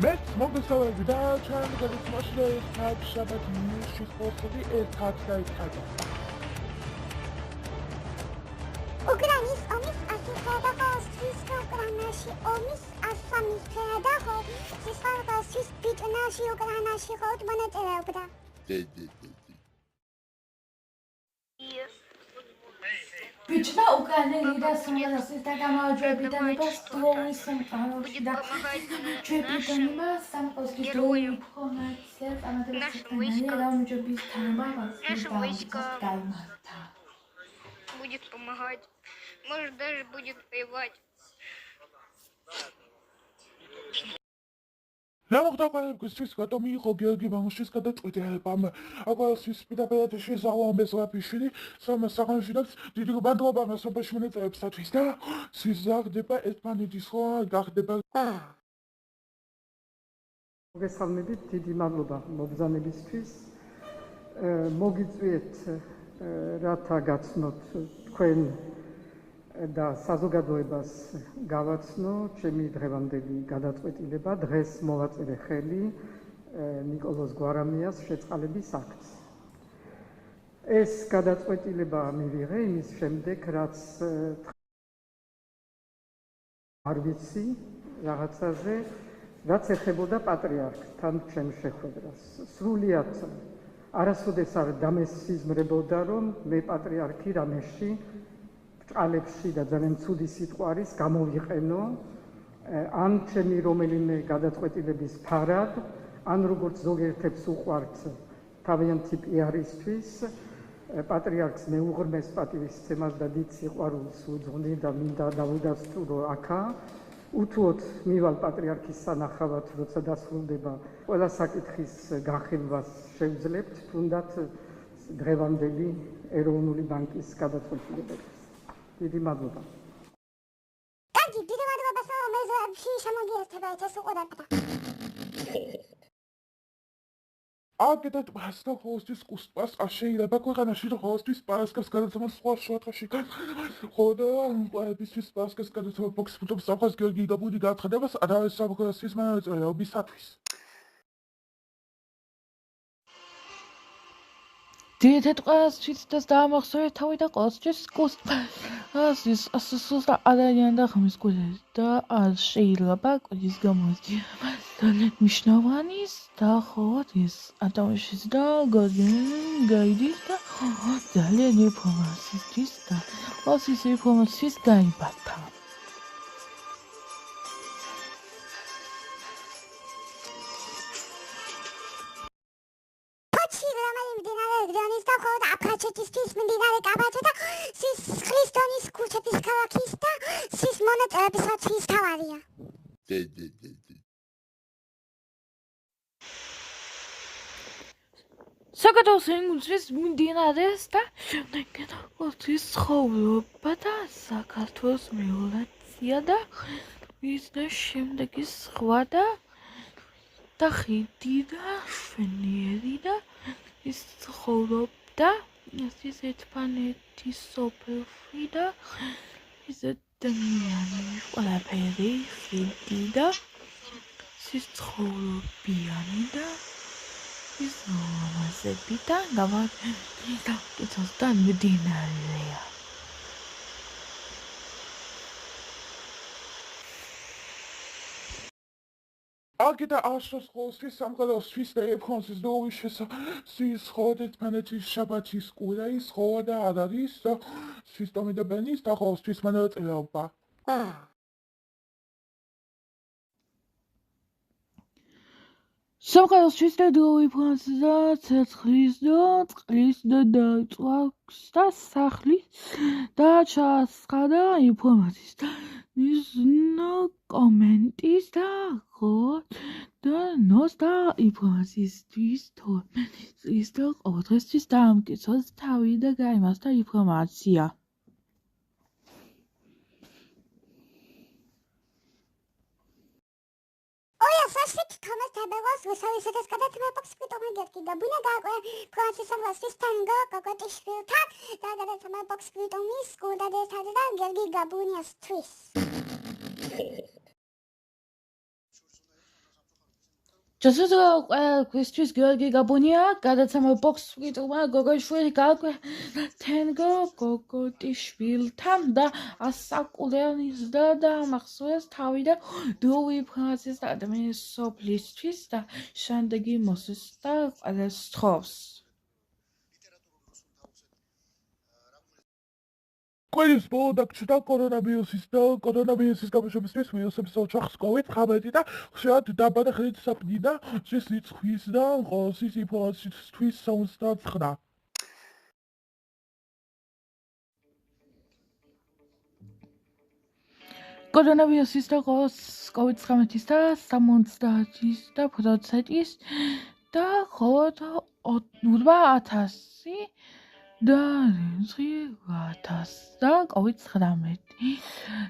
მეც მოგესალმები და ჩვენ გადაცემაში ერთად შაბათ ნიუსში ხოსები ერთად და ერთად. უკრაინის ომის ასოციაცია Ავსტრიის უკრაინაში ომის ასამისფერა და სისხლის ბიტნაში უკრაინაში ხოთ მონაწილეობდა. Бична Украины да самолости такая джебитаниба строи самолости да джебитаниба самолости строи информация Наша войска будет помогать, может даже будет воевать. რა მოხდა ყველაფერს გადო მიიღო გიორგი ბანუშის გადაწყვეტილებამ აგრესიის პირდაპირ შეზავამბეს ვაფიშვილი სამსახურში დიდი ბანდობა მასობაში მონაწილეებისათვის და სიზარდება ერთმანეთის ხო გახდება მოგესალმებით, დიდი მადლობა მობრძანებისთვის. მოგიწვიეთ რათა გაცნოთ თქვენ და საზოგადოებას გავაცნო ჩემი დღევანდელი გადაწყვეტილება დღეს მოვაწერე ხელი ნიკოლოზ გვარამიას შეწყალების აქტს. ეს გადაწყვეტილება მივიღე იმის შემდეგ, რაც არ ვიცი რაღაცაზე, რაც ეხებოდა პატრიარქთან ჩემ შეხვედრას. სრულიად არასოდეს არ დამესიზმრებოდა, რომ მე პატრიარქი რამეში ჭალებში და ძალიან ცუდი სიტყვა არის გამოვიყენო ან ჩემი რომელიმე გადაწყვეტილების ფარად, ან როგორც ზოგიერთებს უყვართ თავიანთი პიარისთვის, პატრიარქს მეუღრმეს პატივისცემას და დიდ სიყვარულს უძღვნი და მინდა დავუდასტურო აქა. უთუოდ მივალ პატრიარქის სანახავად, როცა დასრულდება ყველა საკითხის განხილვას შევძლებთ, თუნდაც დღევანდელი ეროვნული ბანკის გადაწყვეტილებებს. დიდი მადლობა. კარგი, დიდი მადლობა სამეზებში შემოგიერთება ეს უყურებდა. აგედათ პასკა ხოსთვის კუსპას შეიძლება ქვეყანაში ხოსთვის პასკას გადაცემა სხვა შუათაში ხოდა პასკის პასკას გადაცემა ფოქს ფუტობს საფას გიორგი გაბუდი გაცხადებას არავის საფრანგეთის მონაწილეობისათვის. Დიეთეთ ყველასთვის და დაამახსოვრეთ თავი და ყოველთვის კუსპასის ასუსა არიან და ხმის კულეს და არ შეიძლება კულის გამოსდიება მნიშვნელოვანის და ხოთ ის ატომშიც და გაიდის და ძალიან ინფორმაციისთვის და ოსის ინფორმაციის გაიბართა. აფხაზეთის მდინარე კაბაჩა და სისხლისდონის ქუჩეთის ქალაქის და სის მონაწილეებისათვის თავარია. საქართველოს ენგუძრის მდინარეს და შემდეგ ოცის ცხოვრობა და საქართველოს მეოლაცია და მისდევ შემდეგი სხვა და ხიდი და შვენიერი და ის ცხოვრობდა ის ერთმანეთის სოფელში და ის ადამიანი ყველაფერი ხიდი და ის ცხოვრობიანი და ის მომაზები და გამარჯვებული და კეთილს და მდინარეა. აგედა აშოს ხოსთვის სამყაროსთვის და ეფხონსის დოვის სის ხოდეთ მანეთის შაბათის კურაის ხოა და არ არის და სისტემი და ბენის და ხოსთვის მონაწილეობა. სამყაროსთვის და დოვის ფონსის და ცეცხლის და წყლის და დაწვას და სახლის და ჩასხადა ინფორმაციის და ნიზნო კომენტის და ხოთ და ნოს და ინფორმაციისთვის თორმეტის და ყოველდღესთვის დაამტკიცოს თავი და გაიმასთა ინფორმაცია. Thomas Tabellos ვისავისეთეს გადაცემებს სპიტომი გერკი და ბუნა გააკვე ფრანსის სამლასის ტანგო კოკოტიშვილთან და გადაცემებს სპიტომის სკუდადესთან და გერგი გაბუნიასთვის. ჯოსო ყველასთვის გიორგი გაბუნია, გადაცემა ბოქს სპრიტმა გოგოშვილი გააკვირდა თენგო გოგოტიშვილთან და ასაკულენის და მახსოვს თავი და დუვი ფრანცის ადამიანის სოფლისთვის და შემდეგი მოსეს და ყველას თხოვს. Quelli spodakčda koronavirusის გამოშვებისთვის ვირუსების ოჯახს COVID-19 და ხშირად დაბადა ხელით საპნიდა შეს რიცხვის და ყოსის ინფორმაციისთვის 79. კორონავირუსის და COVID-19-ის და 70-ის და პროცენტის და მხოლოდ 8,000 და 9,000 და COVID-19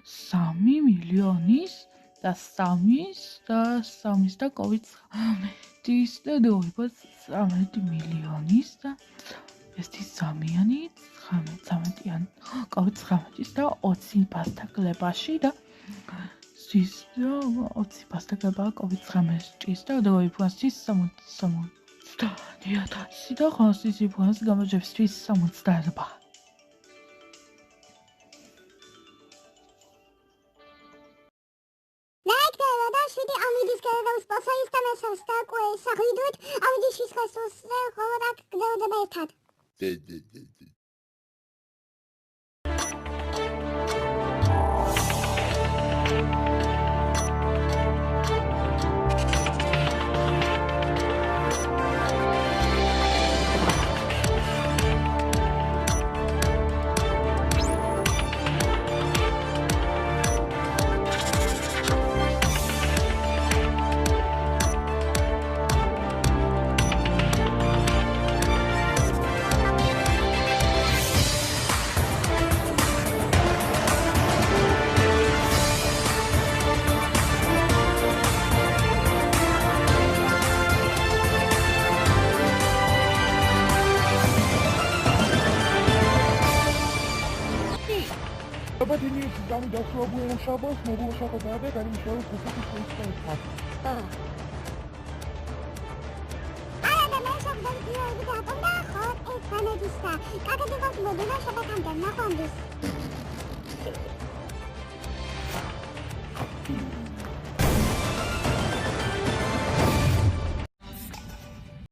3 მილიონის და 3-ის და 3-ის და COVID-19-ის და 13 მილიონის და ესეთი სამიანი 19-იან COVID-19-ის და 20 პასტაკლებაში და ის 20 პასტაკლება COVID-19-ის და დროიფრანსის 60 დიათასი და ხოსის ინფორმაციის გამოძებისთვის 70. Laiktēlā dažādi amīdis, kad uz pasaistam esam stākojas saklidot, amīdis šis kastos hovorāk gdauda bētāt. Abadinius is only just Robo and Shabos, Mobile Shop of Abbott, and he shows the city part. არა და მე შევდები გატონდა ხოთ ეს ფანედისა. კაკადებას მოდულა შევაკამდე ნახონდის.